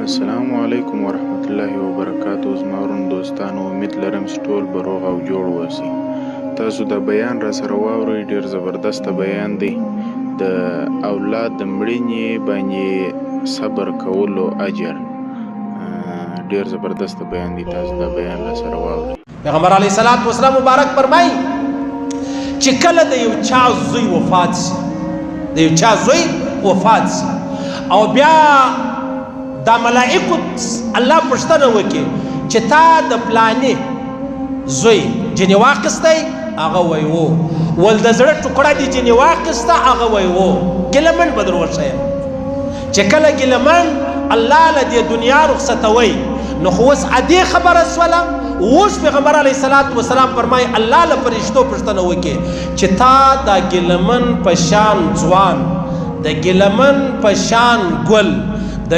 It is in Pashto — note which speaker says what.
Speaker 1: السلام علیکم ورحمت الله وبرکاتو. زما ورونو دوستانو، امید لرم چې ټول به روغ او جوړ اوسئ. تاسو دا بیان را سره واورئ، ډېر زبردسته بیان دی. د اولاد د مړینې باندې صبر کولو اجر. ډېر زبردسته بیان دی، تاسو دا بیان را سره واورئ.
Speaker 2: پیغمبر علیه السلام مبارک فرمایي چې کله د یو چا زوی وفات شي، او بیا دا ملائکو الله پوښتنه وکړي چې تا د فلاني زوی جنې واخیستی؟ هغه وایي و. ول د زړه ټوکړه دې جنې واخیسته؟ هغه وایي و. ګیلمن به در وښیم چې کله ګیلمن الله له دې دنیا رخصتوي، نو خو اوس ادې خبره شوله. اوس پیغمبر علیه السلام فرمایي الله له فرشتو پوښتنه وکړي چې تا دا ګیلمن په شان ځوان، د ګیلمن په شان ګل، د